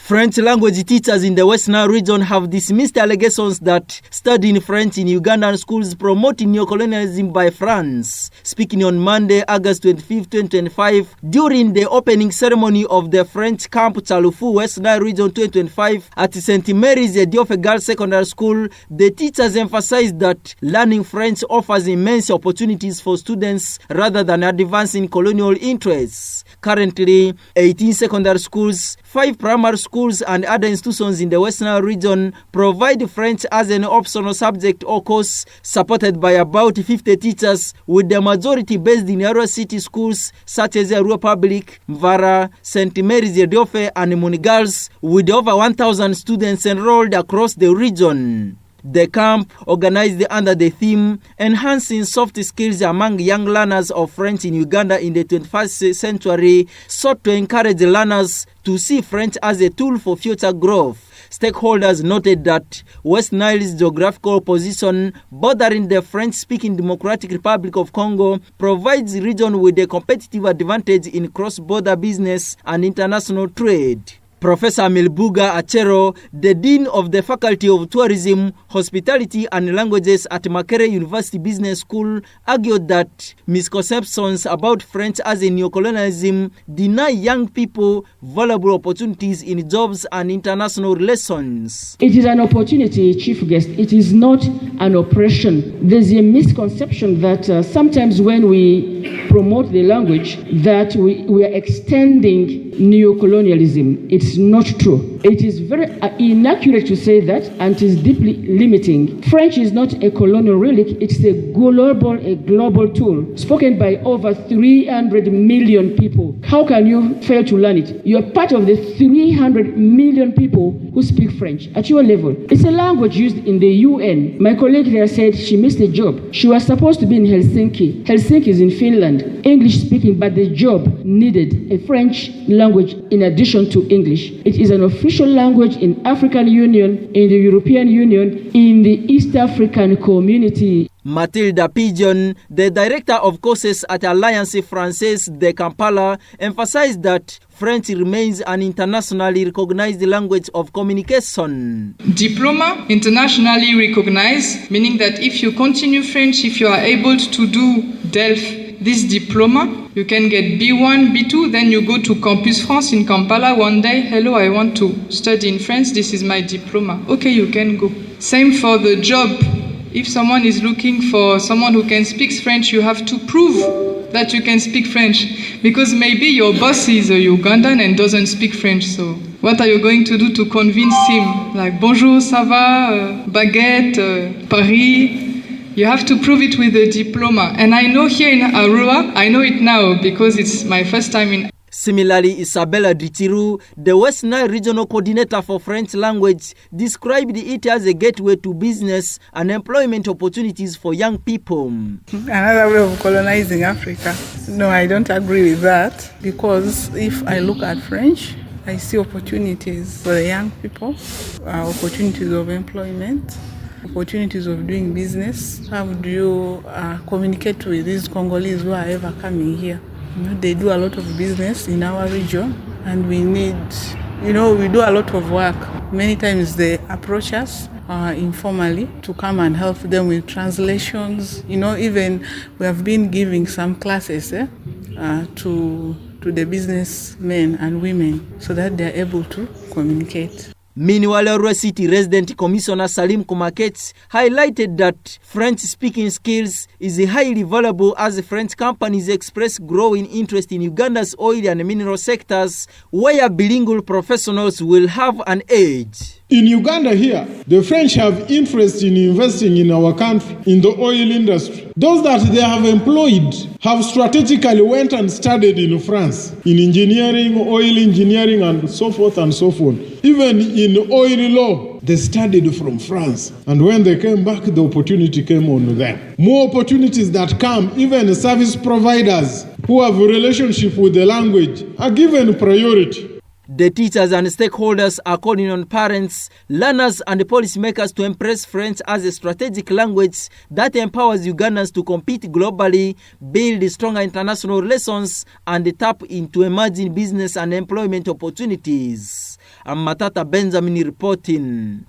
French language teachers in the West Nile region have dismissed allegations that studying French in Ugandan schools promoting neocolonialism by France. Speaking on Monday, August 25, 2025, during the opening ceremony of the French Camp CALUFU, West Nile region 2025 at St. Mary's Ediofe Girls Secondary School, the teachers emphasized that learning French offers immense opportunities for students rather than advancing colonial interests. Currently, 18 secondary schools, 5 primary schools and other institutions in the West Nile region provide French as an optional subject or course, supported by about 50 teachers, with the majority based in area city schools such as Arua Public, Mvara, St. Mary's Ediofe and Muni Girls, with over 1,000 students enrolled across the region. The camp, organized under the theme Enhancing Soft Skills Among Young Learners of French in Uganda in the 21st Century, sought to encourage learners to see French as a tool for future growth. Stakeholders noted that West Nile's geographical position bordering the French-speaking Democratic Republic of Congo provides the region with a competitive advantage in cross-border business and international trade. Professor Milbuga Achero, the Dean of the Faculty of Tourism, Hospitality and Languages at Makerere University Business School, argued that misconceptions about French as a neocolonialism deny young people valuable opportunities in jobs and international relations. It is an opportunity, Chief Guest. It is not an oppression. There's a misconception that sometimes when we promote the language, that we are extending neocolonialism. It's not true. It is very inaccurate to say that, and it is deeply limiting. French is not a colonial relic. It's a global tool spoken by over 300 million people. How can you fail to learn it? You are part of the 300 million people who speak French at your level. It's a language used in the UN. My colleague there said she missed a job. She was supposed to be in Helsinki. Helsinki is in Finland, English speaking, but the job needed a French language in addition to English. It is an official language in African Union, in the European Union, in the East African community. Mathilda Pigeon, the director of courses at Alliance Française de Kampala, emphasized that French remains an internationally recognized language of communication. Diploma, internationally recognized, meaning that if you continue French, if you are able to do DELF, this diploma, you can get B1, B2, then you go to Campus France in Kampala one day. Hello, I want to study in France. This is my diploma. Okay, you can go. Same for the job. If someone is looking for someone who can speak French, you have to prove that you can speak French. Because maybe your boss is a Ugandan and doesn't speak French. So what are you going to do to convince him? Like, bonjour, ça va, baguette, Paris. You have to prove it with a diploma. And I know here in Arua, I know it now because it's my first time in. Similarly, Isabella Ditiru, the West Nile Regional Coordinator for French Language, described it as a gateway to business and employment opportunities for young people. Another way of colonizing Africa. No, I don't agree with that, because if I look at French, I see opportunities for the young people, opportunities of employment, opportunities of doing business. How do you communicate with these Congolese who are ever coming here? They do a lot of business in our region, and we need, we do a lot of work. Many times they approach us informally to come and help them with translations. Even we have been giving some classes to the businessmen and women so that they are able to communicate. Meanwhile, Arua City Resident Commissioner Salim Kumaket highlighted that French-speaking skills is highly valuable as French companies express growing interest in Uganda's oil and mineral sectors, where bilingual professionals will have an edge. In Uganda here, the French have interest in investing in our country, in the oil industry. Those that they have employed have strategically went and studied in France, in engineering, oil engineering, and so forth and so forth. Even in oil law, they studied from France. And when they came back, the opportunity came on them. More opportunities that come, even service providers who have a relationship with the language are given priority. The teachers and stakeholders are calling on parents, learners and policymakers to embrace French as a strategic language that empowers Ugandans to compete globally, build stronger international relations, and tap into emerging business and employment opportunities. I'm Matata Benjamin reporting.